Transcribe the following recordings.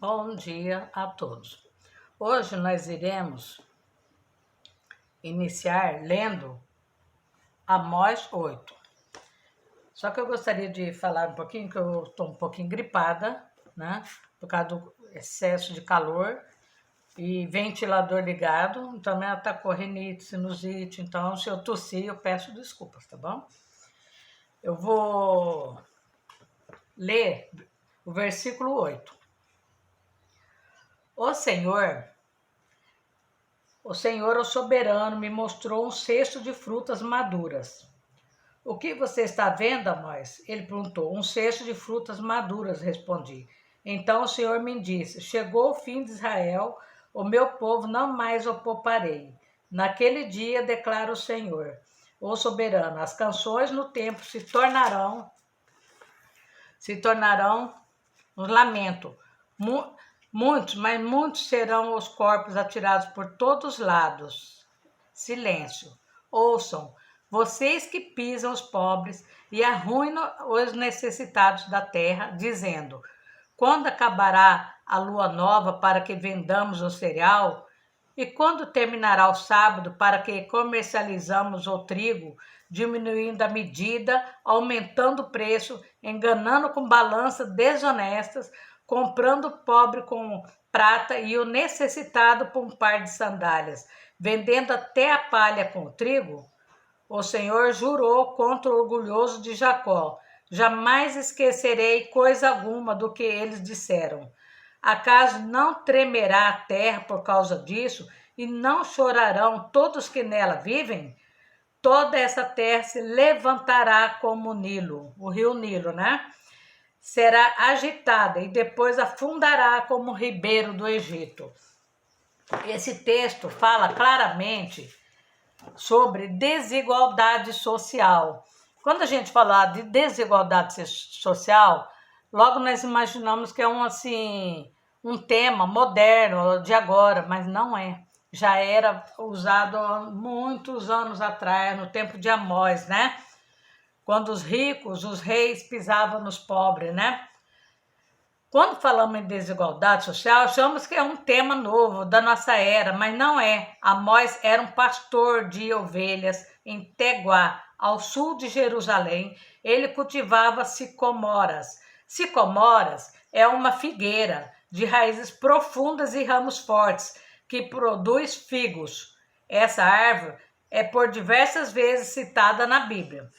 Bom dia a todos. Hoje nós iremos iniciar lendo Amós 8. Só que eu gostaria de falar um pouquinho, que eu estou um pouquinho gripada, né? Por causa do excesso de calor e ventilador ligado, então ela está com rinite, sinusite, então se eu tossir eu peço desculpas, tá bom? Eu vou ler o versículo 8. O Senhor, o soberano, me mostrou um cesto de frutas maduras. O que você está vendo, Amós? Ele perguntou. Um cesto de frutas maduras, respondi. Então o Senhor me disse: chegou o fim de Israel, o meu povo não mais o pouparei. Naquele dia, declara o Senhor, o soberano, as canções no templo se tornarão um lamento. Muitos serão os corpos atirados por todos os lados. Silêncio. Ouçam, vocês que pisam os pobres e arruinam os necessitados da terra, dizendo: quando acabará a lua nova para que vendamos o cereal? E quando terminará o sábado para que comercializamos o trigo, diminuindo a medida, aumentando o preço, enganando com balanças desonestas, comprando o pobre com prata e o necessitado por um par de sandálias, vendendo até a palha com o trigo? O Senhor jurou contra o orgulhoso de Jacó: jamais esquecerei coisa alguma do que eles disseram. Acaso não tremerá a terra por causa disso, e não chorarão todos que nela vivem? Toda essa terra se levantará como o Nilo, o rio Nilo, né? Será agitada e depois afundará como o ribeiro do Egito. Esse texto fala claramente sobre desigualdade social. Quando a gente fala de desigualdade social, logo nós imaginamos que é um tema moderno de agora, mas não é. Já era usado há muitos anos atrás, no tempo de Amós, né? Quando os ricos, os reis pisavam nos pobres, né? Quando falamos em desigualdade social, achamos que é um tema novo da nossa era, mas não é. Amós era um pastor de ovelhas em Teguá, ao sul de Jerusalém. Ele cultivava sicomoras. Sicomoras é uma figueira de raízes profundas e ramos fortes, que produz figos. Essa árvore é por diversas vezes citada na Bíblia.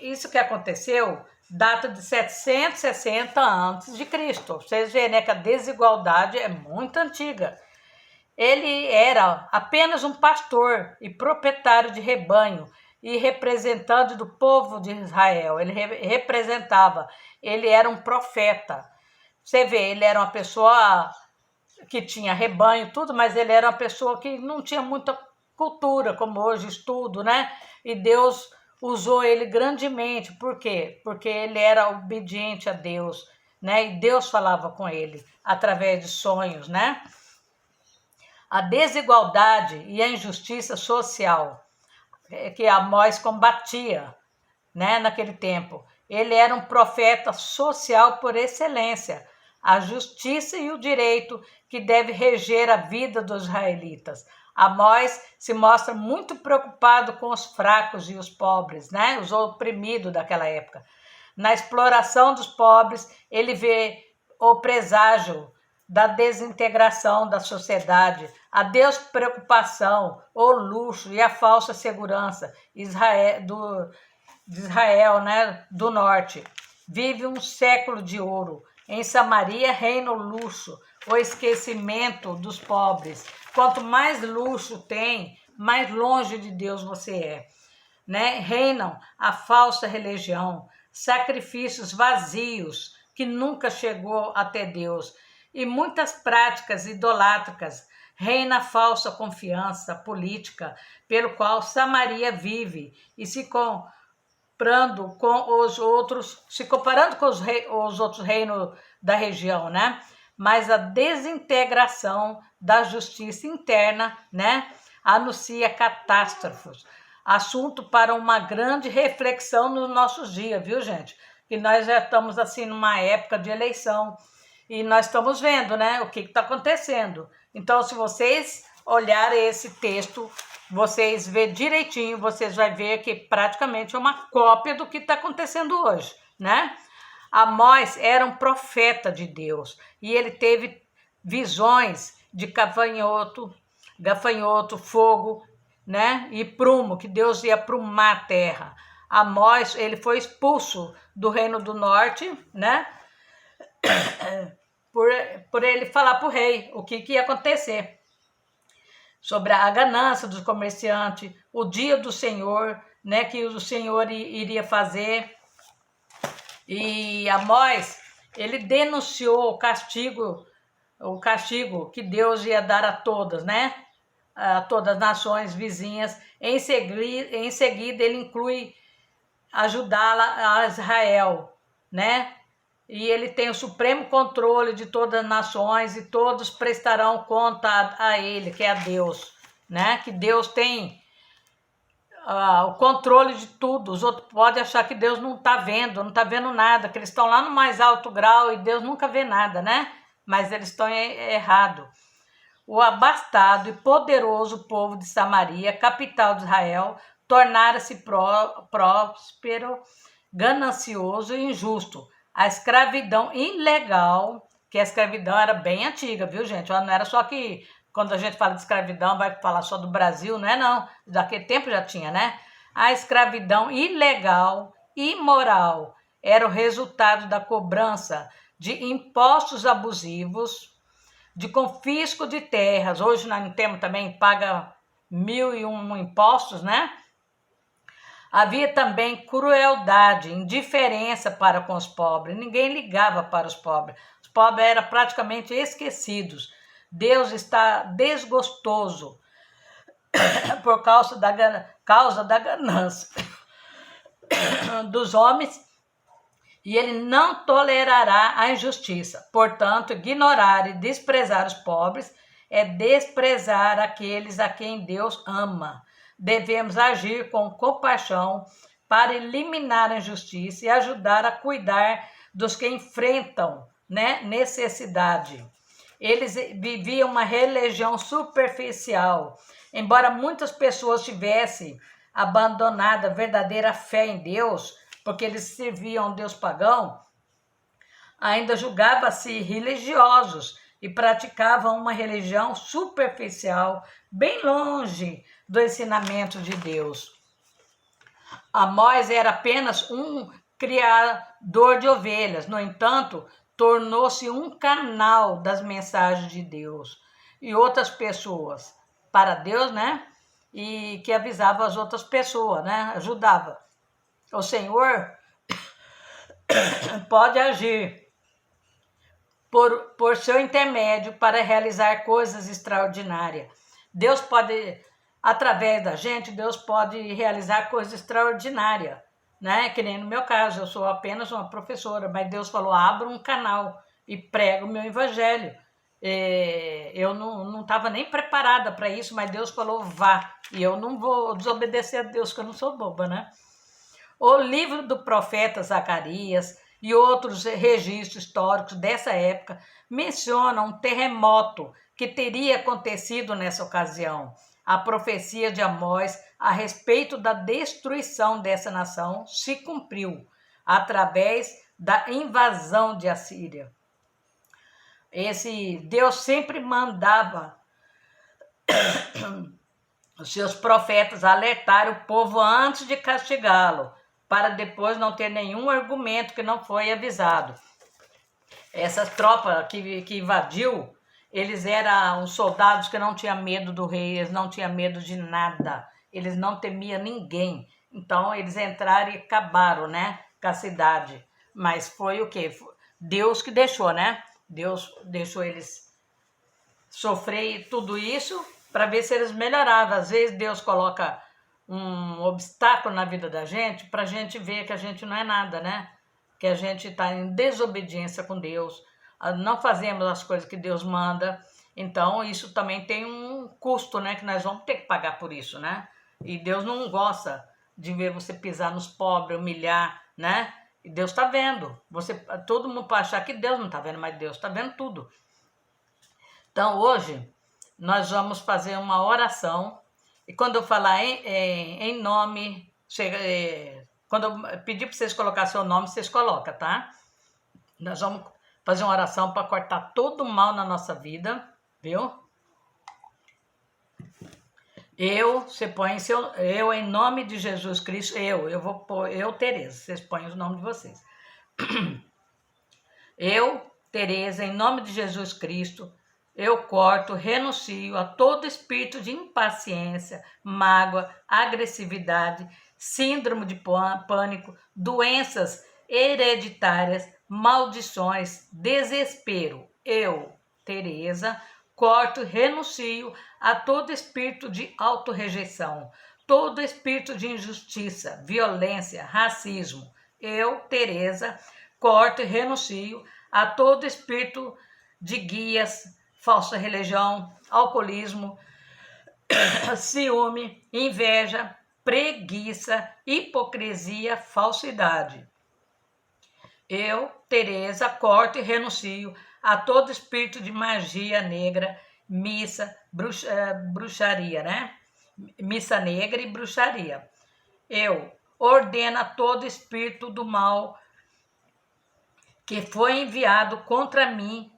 Isso que aconteceu data de 760 a.C. Vocês veem, né, que a desigualdade é muito antiga. Ele era apenas um pastor e proprietário de rebanho e representante do povo de Israel. Ele ele era um profeta. Você vê, ele era uma pessoa que tinha rebanho, tudo, mas ele era uma pessoa que não tinha muita cultura, como hoje estudo, né? E Deus usou ele grandemente. Por quê? Porque ele era obediente a Deus, né? E Deus falava com ele através de sonhos, né? A desigualdade e a injustiça social que Amós combatia, né, naquele tempo. Ele era um profeta social por excelência. A justiça e o direito que deve reger a vida dos israelitas. Amós se mostra muito preocupado com os fracos e os pobres, né, os oprimidos daquela época. Na exploração dos pobres, ele vê o presságio da desintegração da sociedade, a despreocupação, o luxo e a falsa segurança de Israel, né, do norte. Vive um século de ouro. Em Samaria reina o luxo, o esquecimento dos pobres. Quanto mais luxo tem, mais longe de Deus você é. Né? Reinam a falsa religião, sacrifícios vazios que nunca chegou até Deus e muitas práticas idolátricas. Reina a falsa confiança política pelo qual Samaria vive e se comparando com os outros reinos da região, né? Mas a desintegração da justiça interna, né, anuncia catástrofes. Assunto para uma grande reflexão nos nossos dias, viu, gente? que nós já estamos assim numa época de eleição e nós estamos vendo, né, o que está acontecendo. Então, se vocês olharem esse texto, vocês verem direitinho, vocês vão ver que praticamente é uma cópia do que está acontecendo hoje, né? Amós era um profeta de Deus e ele teve visões de gafanhoto, fogo, né? E prumo, que Deus ia prumar a terra. Amós, ele foi expulso do Reino do Norte, né? Por ele falar para o rei o que ia acontecer sobre a ganância dos comerciantes, o dia do Senhor, né? Que o Senhor iria fazer. E Amós, ele denunciou o castigo que Deus ia dar a todas, né? A todas as nações vizinhas. Em seguida ele inclui ajudá-la a Israel, né? E ele tem o supremo controle de todas as nações e todos prestarão conta a ele, que é a Deus, né? Que Deus tem o controle de tudo. Os outros podem achar que Deus não está vendo nada, que eles estão lá no mais alto grau e Deus nunca vê nada, né? Mas eles estão errados. O abastado e poderoso povo de Samaria, capital de Israel, tornara-se próspero, ganancioso e injusto. A escravidão ilegal, que a escravidão era bem antiga, viu, gente? Não era só que quando a gente fala de escravidão vai falar só do Brasil, não é não. Daquele tempo já tinha, né? A escravidão ilegal, imoral, era o resultado da cobrança de impostos abusivos, de confisco de terras. Hoje nós temos também, paga 1001 impostos, né? Havia também crueldade, indiferença para com os pobres. Ninguém ligava para os pobres. Os pobres eram praticamente esquecidos. Deus está desgostoso por causa da ganância dos homens e ele não tolerará a injustiça. Portanto, ignorar e desprezar os pobres é desprezar aqueles a quem Deus ama. Devemos agir com compaixão para eliminar a injustiça e ajudar a cuidar dos que enfrentam, né, necessidade. Eles viviam uma religião superficial. Embora muitas pessoas tivessem abandonado a verdadeira fé em Deus, porque eles serviam a um Deus pagão, ainda julgavam-se religiosos e praticavam uma religião superficial, bem longe do ensinamento de Deus. Amós era apenas um criador de ovelhas, no entanto, tornou-se um canal das mensagens de Deus e outras pessoas para Deus, né? E que avisava as outras pessoas, né? Ajudava. O Senhor pode agir por seu intermédio para realizar coisas extraordinárias. Deus pode, através da gente, Deus pode realizar coisas extraordinárias, né? Que nem no meu caso, eu sou apenas uma professora, mas Deus falou, abra um canal e prega o meu evangelho. Eu não estava nem preparada para isso, mas Deus falou, vá. E eu não vou desobedecer a Deus, que eu não sou boba, né? O livro do profeta Zacarias e outros registros históricos dessa época mencionam um terremoto que teria acontecido nessa ocasião. A profecia de Amós a respeito da destruição dessa nação se cumpriu através da invasão de Assíria. Esse Deus sempre mandava os seus profetas alertar o povo antes de castigá-lo, para depois não ter nenhum argumento que não foi avisado. Essa tropa que invadiu, eles eram os soldados que não tinham medo do rei, eles não tinham medo de nada, eles não temiam ninguém. Então eles entraram e acabaram, né, com a cidade. Mas foi o quê? Deus que deixou, né? Deus deixou eles sofrer tudo isso para ver se eles melhoravam. Às vezes Deus coloca um obstáculo na vida da gente para a gente ver que a gente não é nada, né? Que a gente está em desobediência com Deus, não fazemos as coisas que Deus manda. Então isso também tem um custo, né? Que nós vamos ter que pagar por isso, né? E Deus não gosta de ver você pisar nos pobres, humilhar, né? E Deus está vendo. Todo mundo pode achar que Deus não está vendo, mas Deus está vendo tudo. Então, hoje, nós vamos fazer uma oração. E quando eu falar em nome, quando eu pedir para vocês colocar seu nome, vocês colocam, tá? Nós vamos fazer uma oração para cortar todo o mal na nossa vida, viu? Você põe eu em nome de Jesus Cristo, eu vou pôr, Tereza, vocês põem o nome de vocês. Eu, Tereza, em nome de Jesus Cristo, eu corto, renuncio a todo espírito de impaciência, mágoa, agressividade, síndrome de pânico, doenças hereditárias, maldições, desespero. Eu, Tereza, corto e renuncio a todo espírito de autorrejeição, todo espírito de injustiça, violência, racismo. Eu, Tereza, corto e renuncio a todo espírito de guias, falsa religião, alcoolismo, ciúme, inveja, preguiça, hipocrisia, falsidade. Eu, Tereza, corto e renuncio a todo espírito de magia negra, bruxaria, né? Missa negra e bruxaria. Eu ordeno a todo espírito do mal que foi enviado contra mim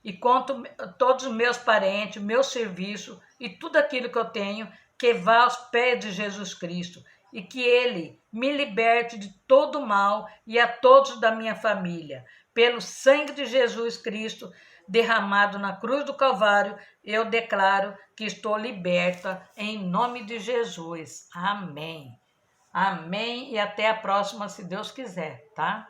e contra todos os meus parentes, meu serviço e tudo aquilo que eu tenho, que vá aos pés de Jesus Cristo e que Ele me liberte de todo mal e a todos da minha família. Pelo sangue de Jesus Cristo derramado na cruz do Calvário, eu declaro que estou liberta em nome de Jesus. Amém. Amém e até a próxima, se Deus quiser, tá?